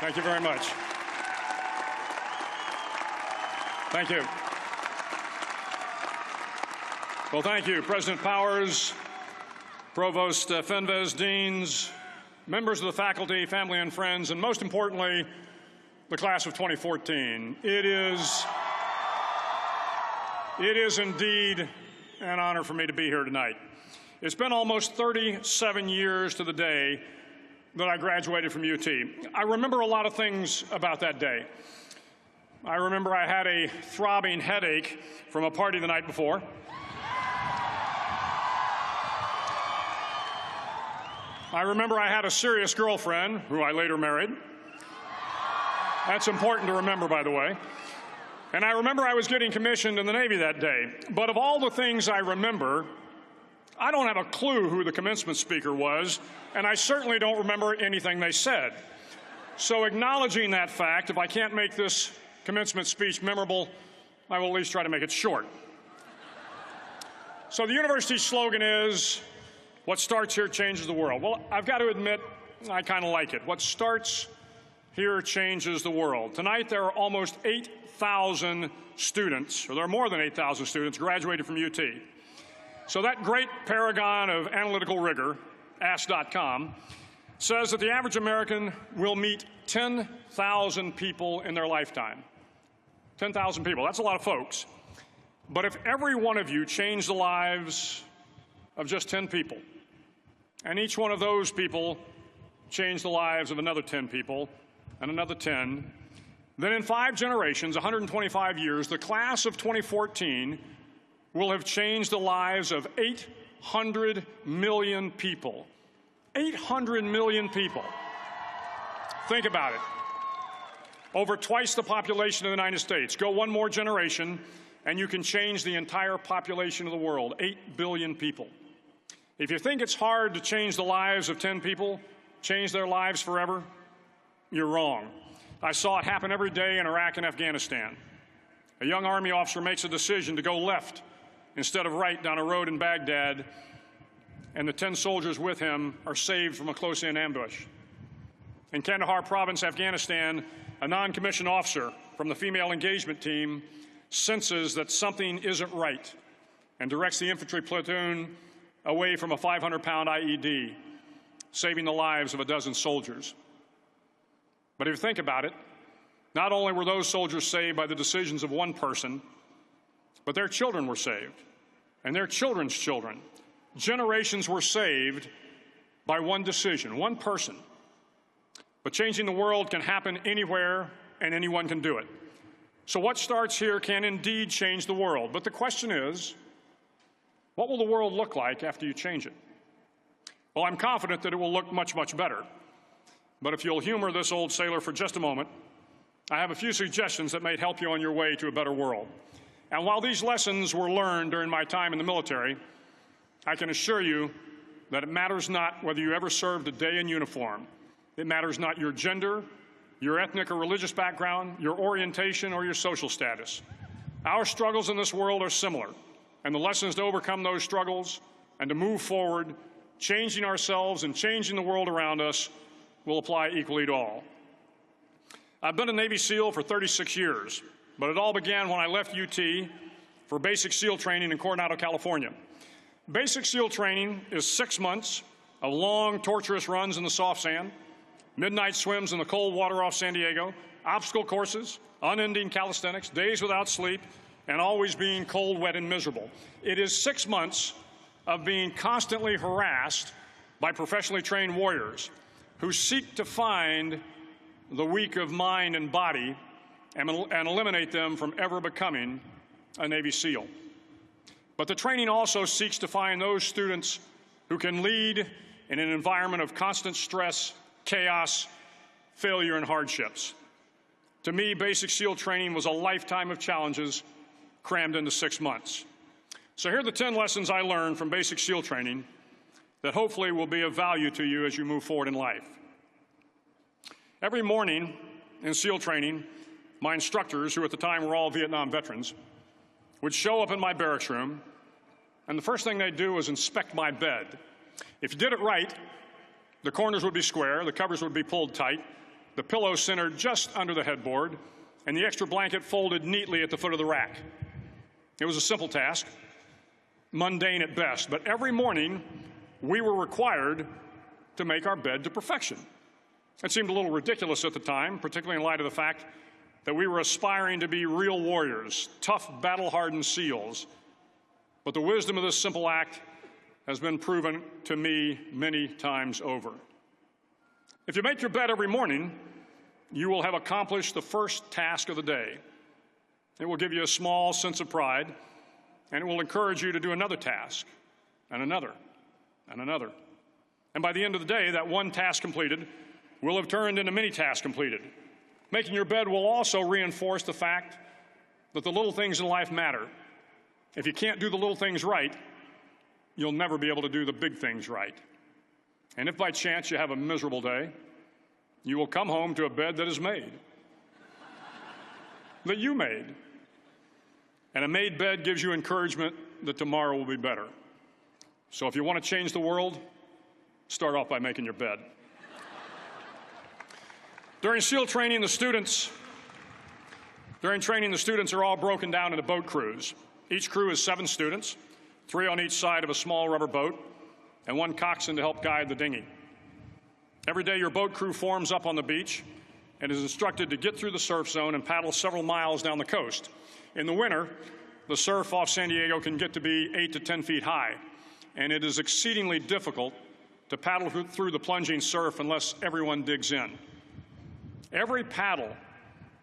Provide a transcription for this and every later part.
Thank you very much. Thank you. Well, thank you, President Powers, Provost Fenves, deans, members of the faculty, family and friends, and most importantly, the class of 2014. It is indeed an honor for me to be here tonight. It's been almost 37 years to the day that I graduated from UT. I remember a lot of things about that day. I remember I had a throbbing headache from a party the night before. I remember I had a serious girlfriend, who I later married. That's important to remember, by the way. And I remember I was getting commissioned in the Navy that day. But of all the things I remember, I don't have a clue who the commencement speaker was, and I certainly don't remember anything they said. So acknowledging that fact, if I can't make this commencement speech memorable, I will at least try to make it short. So the university's slogan is, "What starts here changes the world." Well, I've got to admit, I kind of like it. What starts here changes the world. Tonight, there are almost 8,000 students, or there are more than 8,000 students, graduated from UT. So that great paragon of analytical rigor, Ask.com, says that the average American will meet 10,000 people in their lifetime. 10,000 people, that's a lot of folks. But if every one of you changed the lives of just 10 people, and each one of those people changed the lives of another 10 people, and another 10, then in 5 generations, 125 years, the class of 2014 will have changed the lives of 800 million people. 800 million people. Think about it. Over twice the population of the United States. Go one more generation, and you can change the entire population of the world, 8 billion people. If you think it's hard to change the lives of 10 people, change their lives forever, you're wrong. I saw it happen every day in Iraq and Afghanistan. A young Army officer makes a decision to go left instead of right down a road in Baghdad, and the 10 soldiers with him are saved from a close-in ambush. In Kandahar province, Afghanistan, a non-commissioned officer from the female engagement team senses that something isn't right and directs the infantry platoon away from a 500-pound IED, saving the lives of a dozen soldiers. But if you think about it, not only were those soldiers saved by the decisions of one person, but their children were saved, and their children's children. Generations were saved by one decision, one person. But changing the world can happen anywhere, and anyone can do it. So what starts here can indeed change the world. But the question is, what will the world look like after you change it? Well, I'm confident that it will look much, much better. But if you'll humor this old sailor for just a moment, I have a few suggestions that may help you on your way to a better world. And while these lessons were learned during my time in the military, I can assure you that it matters not whether you ever served a day in uniform. It matters not your gender, your ethnic or religious background, your orientation, or your social status. Our struggles in this world are similar, and the lessons to overcome those struggles and to move forward, changing ourselves and changing the world around us, will apply equally to all. I've been a Navy SEAL for 36 years. But it all began when I left UT for basic SEAL training in Coronado, California. Basic SEAL training is 6 months of long, torturous runs in the soft sand, midnight swims in the cold water off San Diego, obstacle courses, unending calisthenics, days without sleep, and always being cold, wet, and miserable. It is 6 months of being constantly harassed by professionally trained warriors who seek to find the weak of mind and body and eliminate them from ever becoming a Navy SEAL. But the training also seeks to find those students who can lead in an environment of constant stress, chaos, failure, and hardships. To me, basic SEAL training was a lifetime of challenges crammed into 6 months. So here are the 10 lessons I learned from basic SEAL training that hopefully will be of value to you as you move forward in life. Every morning in SEAL training, my instructors, who at the time were all Vietnam veterans, would show up in my barracks room, and the first thing they'd do was inspect my bed. If you did it right, the corners would be square, the covers would be pulled tight, the pillow centered just under the headboard, and the extra blanket folded neatly at the foot of the rack. It was a simple task, mundane at best, but every morning we were required to make our bed to perfection. It seemed a little ridiculous at the time, particularly in light of the fact that we were aspiring to be real warriors, tough, battle-hardened SEALs. But the wisdom of this simple act has been proven to me many times over. If you make your bed every morning, you will have accomplished the first task of the day. It will give you a small sense of pride, and it will encourage you to do another task, and another, and another. And by the end of the day, that one task completed will have turned into many tasks completed. Making your bed will also reinforce the fact that the little things in life matter. If you can't do the little things right, you'll never be able to do the big things right. And if by chance you have a miserable day, you will come home to a bed that is made, that you made. And a made bed gives you encouragement that tomorrow will be better. So if you want to change the world, start off by making your bed. During SEAL training, the students are all broken down into boat crews. Each crew is 7 students, 3 on each side of a small rubber boat, and 1 coxswain to help guide the dinghy. Every day, your boat crew forms up on the beach and is instructed to get through the surf zone and paddle several miles down the coast. In the winter, the surf off San Diego can get to be 8 to 10 feet high, and it is exceedingly difficult to paddle through the plunging surf unless everyone digs in. Every paddle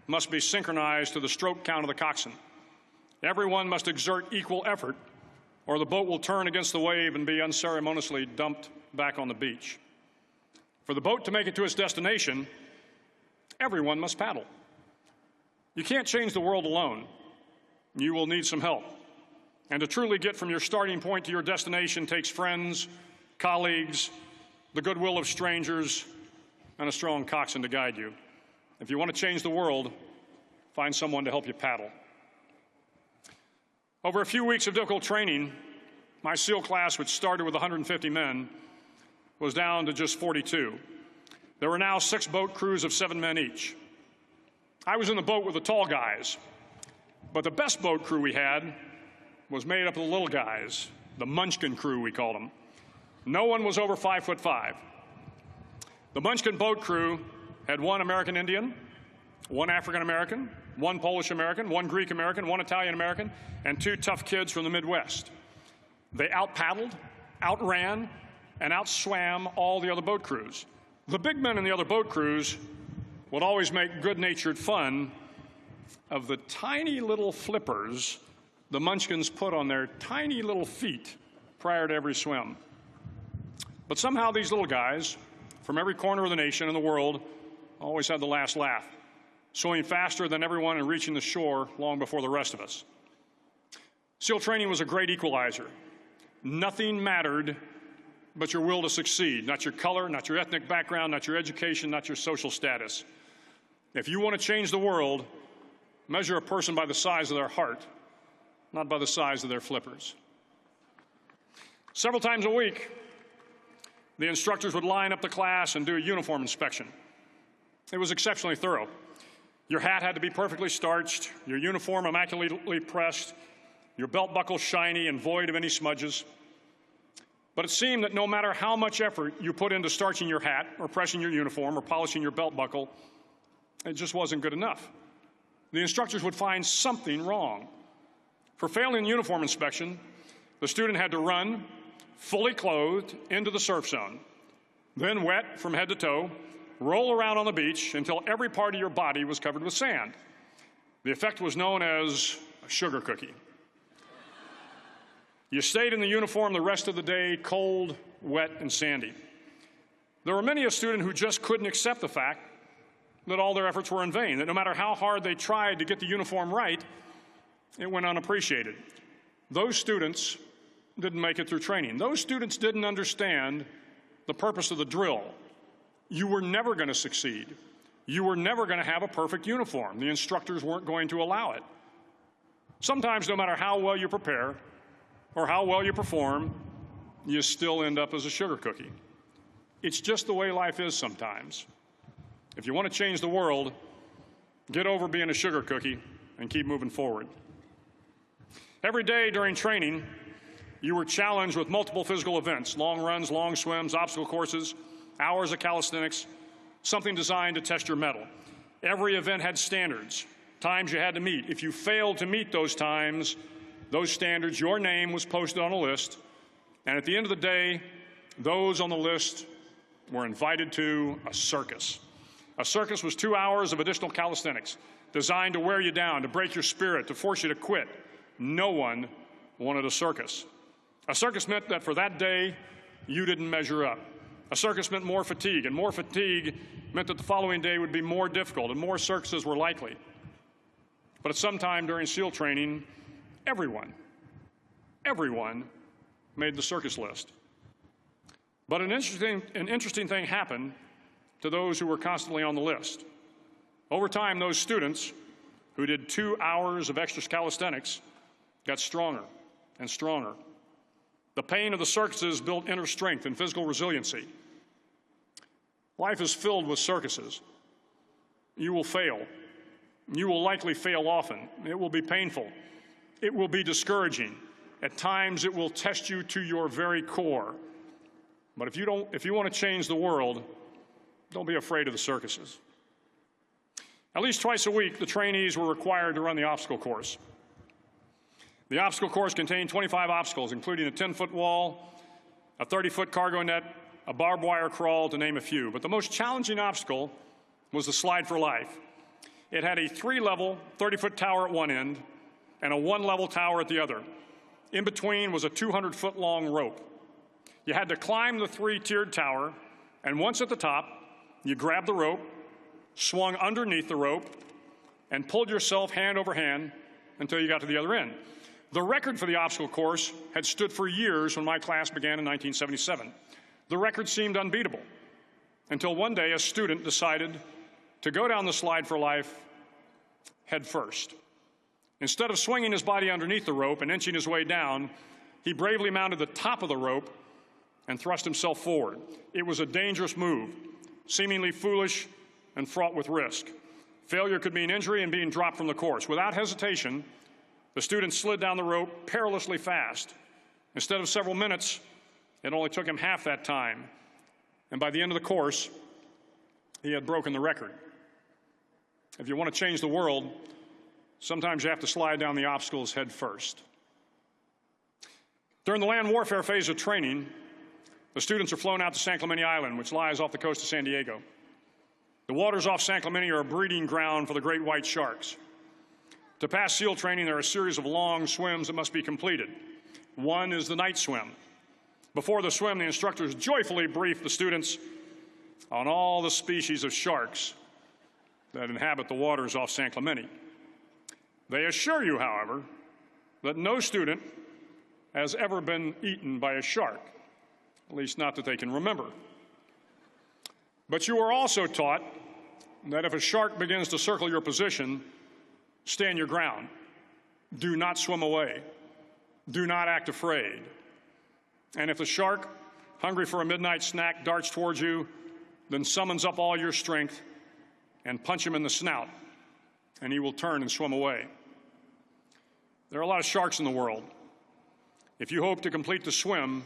must be synchronized to the stroke count of the coxswain. Everyone must exert equal effort, or the boat will turn against the wave and be unceremoniously dumped back on the beach. For the boat to make it to its destination, everyone must paddle. You can't change the world alone. You will need some help. And to truly get from your starting point to your destination takes friends, colleagues, the goodwill of strangers, and a strong coxswain to guide you. If you want to change the world, find someone to help you paddle. Over a few weeks of difficult training, my SEAL class, which started with 150 men, was down to just 42. There were now 6 boat crews of 7 men each. I was in the boat with the tall guys, but the best boat crew we had was made up of the little guys, the Munchkin crew, we called them. No one was over 5'5". The Munchkin boat crew had 1 American Indian, 1 African American, 1 Polish American, 1 Greek American, 1 Italian American, and 2 tough kids from the Midwest. They out-paddled, outran, and outswam all the other boat crews. The big men in the other boat crews would always make good-natured fun of the tiny little flippers the Munchkins put on their tiny little feet prior to every swim. But somehow these little guys from every corner of the nation and the world always had the last laugh, swimming faster than everyone and reaching the shore long before the rest of us. SEAL training was a great equalizer. Nothing mattered but your will to succeed, not your color, not your ethnic background, not your education, not your social status. If you want to change the world, measure a person by the size of their heart, not by the size of their flippers. Several times a week, the instructors would line up the class and do a uniform inspection. It was exceptionally thorough. Your hat had to be perfectly starched, your uniform immaculately pressed, your belt buckle shiny and void of any smudges. But it seemed that no matter how much effort you put into starching your hat or pressing your uniform or polishing your belt buckle, it just wasn't good enough. The instructors would find something wrong. For failing the uniform inspection, the student had to run, fully clothed, into the surf zone, then wet from head to toe, roll around on the beach until every part of your body was covered with sand. The effect was known as a sugar cookie. You stayed in the uniform the rest of the day, cold, wet, and sandy. There were many a student who just couldn't accept the fact that all their efforts were in vain, that no matter how hard they tried to get the uniform right, it went unappreciated. Those students didn't make it through training. Those students didn't understand the purpose of the drill. You were never going to succeed. You were never going to have a perfect uniform. The instructors weren't going to allow it. Sometimes, no matter how well you prepare or how well you perform, you still end up as a sugar cookie. It's just the way life is sometimes. If you want to change the world, get over being a sugar cookie and keep moving forward. Every day during training, you were challenged with multiple physical events: long runs, long swims, obstacle courses, hours of calisthenics, something designed to test your mettle. Every event had standards, times you had to meet. If you failed to meet those times, those standards, your name was posted on a list, and at the end of the day, those on the list were invited to a circus. A circus was 2 hours of additional calisthenics, designed to wear you down, to break your spirit, to force you to quit. No one wanted a circus. A circus meant that for that day, you didn't measure up. A circus meant more fatigue, and more fatigue meant that the following day would be more difficult, and more circuses were likely. But at some time during SEAL training, everyone made the circus list. But an interesting thing happened to those who were constantly on the list. Over time, those students who did 2 hours of extra calisthenics got stronger and stronger. The pain of the circuses built inner strength and physical resiliency. Life is filled with circuses. You will fail. You will likely fail often. It will be painful. It will be discouraging. At times, it will test you to your very core. But if you want to change the world, don't be afraid of the circuses. At least twice a week, the trainees were required to run the obstacle course. The obstacle course contained 25 obstacles, including a 10-foot wall, a 30-foot cargo net, a barbed wire crawl, to name a few. But the most challenging obstacle was the slide for life. It had a 3-level, 30-foot tower at one end and a 1-level tower at the other. In between was a 200-foot-long rope. You had to climb the 3-tiered tower, and once at the top, you grabbed the rope, swung underneath the rope, and pulled yourself hand over hand until you got to the other end. The record for the obstacle course had stood for years when my class began in 1977. The record seemed unbeatable until one day a student decided to go down the slide for life head first. Instead of swinging his body underneath the rope and inching his way down, he bravely mounted the top of the rope and thrust himself forward. It was a dangerous move, seemingly foolish and fraught with risk. Failure could mean injury and being dropped from the course. Without hesitation, the student slid down the rope perilously fast. Instead of several minutes, it only took him half that time. And by the end of the course, he had broken the record. If you want to change the world, sometimes you have to slide down the obstacles head first. During the land warfare phase of training, the students are flown out to San Clemente Island, which lies off the coast of San Diego. The waters off San Clemente are a breeding ground for the great white sharks. To pass SEAL training, there are a series of long swims that must be completed. One is the night swim. Before the swim, the instructors joyfully brief the students on all the species of sharks that inhabit the waters off San Clemente. They assure you, however, that no student has ever been eaten by a shark, at least not that they can remember. But you are also taught that if a shark begins to circle your position, stand your ground. Do not swim away. Do not act afraid. And if the shark, hungry for a midnight snack, darts towards you, then summons up all your strength and punch him in the snout, and he will turn and swim away. There are a lot of sharks in the world. If you hope to complete the swim,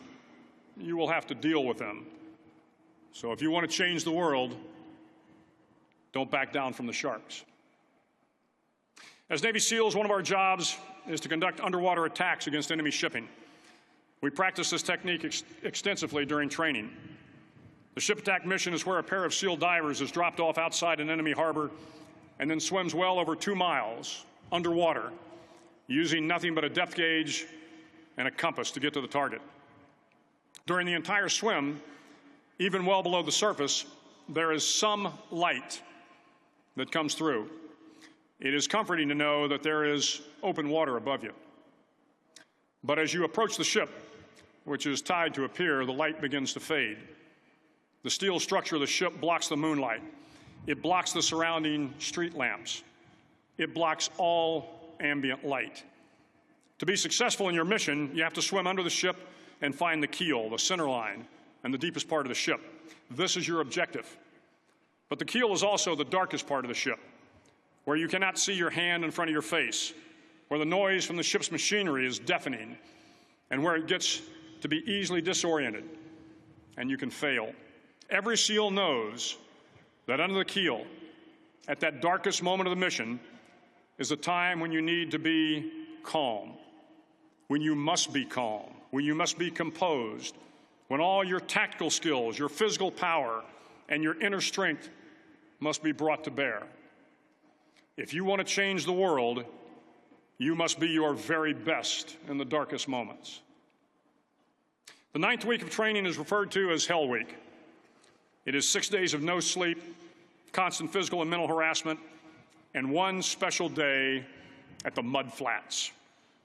you will have to deal with them. So if you want to change the world, don't back down from the sharks. As Navy SEALs, one of our jobs is to conduct underwater attacks against enemy shipping. We practice this technique extensively during training. The ship attack mission is where a pair of SEAL divers is dropped off outside an enemy harbor and then swims well over 2 miles underwater, using nothing but a depth gauge and a compass to get to the target. During the entire swim, even well below the surface, there is some light that comes through. It is comforting to know that there is open water above you. But as you approach the ship, which is tied to a pier, the light begins to fade. The steel structure of the ship blocks the moonlight. It blocks the surrounding street lamps. It blocks all ambient light. To be successful in your mission, you have to swim under the ship and find the keel, the center line, and the deepest part of the ship. This is your objective. But the keel is also the darkest part of the ship, where you cannot see your hand in front of your face, where the noise from the ship's machinery is deafening, and where it gets to be easily disoriented, and you can fail. Every SEAL knows that under the keel, at that darkest moment of the mission, is a time when you need to be calm, when you must be calm, when you must be composed, when all your tactical skills, your physical power, and your inner strength must be brought to bear. If you want to change the world, you must be your very best in the darkest moments. The 9th week of training is referred to as Hell Week. It is 6 days of no sleep, constant physical and mental harassment, and one special day at the Mud Flats.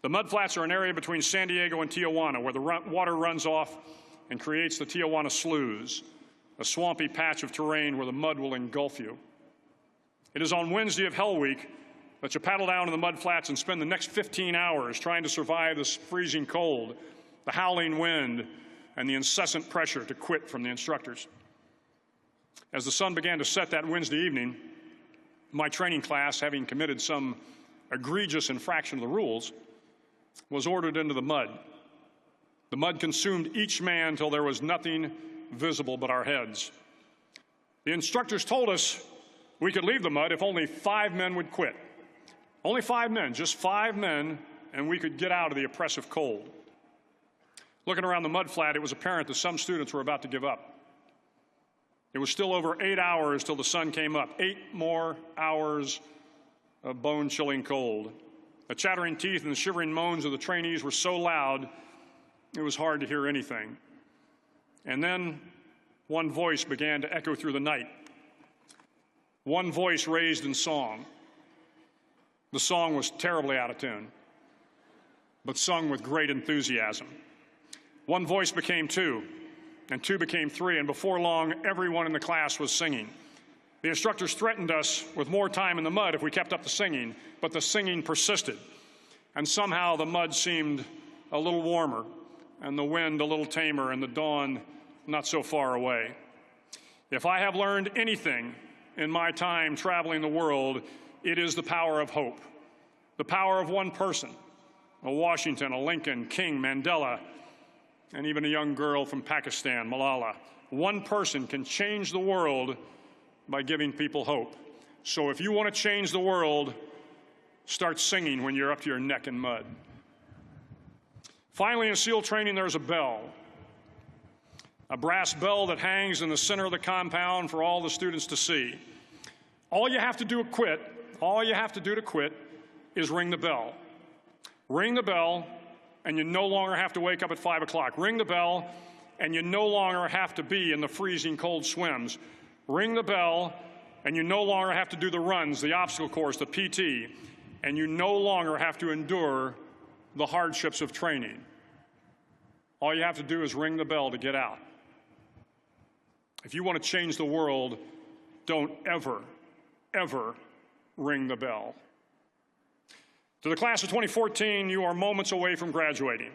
The Mud Flats are an area between San Diego and Tijuana where the water runs off and creates the Tijuana Sloughs, a swampy patch of terrain where the mud will engulf you. It is on Wednesday of Hell Week that you paddle down to the Mud Flats and spend the next 15 hours trying to survive this freezing cold, the howling wind, and the incessant pressure to quit from the instructors. As the sun began to set that Wednesday evening, my training class, having committed some egregious infraction of the rules, was ordered into the mud. The mud consumed each man till there was nothing visible but our heads. The instructors told us we could leave the mud if only 5 men would quit. Only 5 men, just 5 men, and we could get out of the oppressive cold. Looking around the mud flat, it was apparent that some students were about to give up. It was still over 8 hours till the sun came up. 8 more hours of bone-chilling cold. The chattering teeth and the shivering moans of the trainees were so loud, it was hard to hear anything. And then one voice began to echo through the night. One voice raised in song. The song was terribly out of tune, but sung with great enthusiasm. One voice became 2, and 2 became 3, and before long, everyone in the class was singing. The instructors threatened us with more time in the mud if we kept up the singing, but the singing persisted. And somehow the mud seemed a little warmer, and the wind a little tamer, and the dawn not so far away. If I have learned anything in my time traveling the world, it is the power of hope. The power of one person, a Washington, a Lincoln, King, Mandela, and even a young girl from Pakistan, Malala. One person can change the world by giving people hope. So if you want to change the world, start singing when you're up to your neck in mud. Finally, in SEAL training, there's a bell. A brass bell that hangs in the center of the compound for all the students to see. All you have to do to quit is ring the bell. Ring the bell, and you no longer have to wake up at 5 o'clock. Ring the bell, and you no longer have to be in the freezing cold swims. Ring the bell, and you no longer have to do the runs, the obstacle course, the PT, and you no longer have to endure the hardships of training. All you have to do is ring the bell to get out. If you want to change the world, don't ever, ever ring the bell. To the class of 2014, you are moments away from graduating,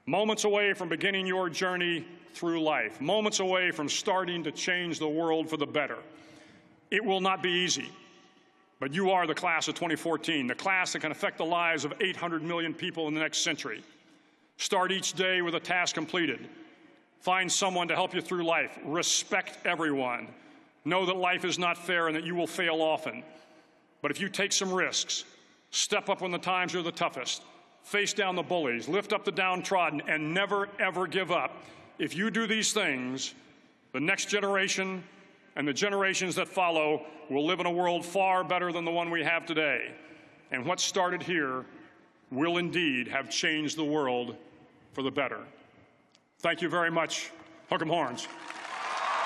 moments away from beginning your journey through life, moments away from starting to change the world for the better. It will not be easy, but you are the class of 2014, the class that can affect the lives of 800 million people in the next century. Start each day with a task completed. Find someone to help you through life. Respect everyone. Know that life is not fair and that you will fail often. But if you take some risks, step up when the times are the toughest, face down the bullies, lift up the downtrodden, and never, ever give up. If you do these things, the next generation and the generations that follow will live in a world far better than the one we have today. And what started here will indeed have changed the world for the better. Thank you very much. Hook 'em horns.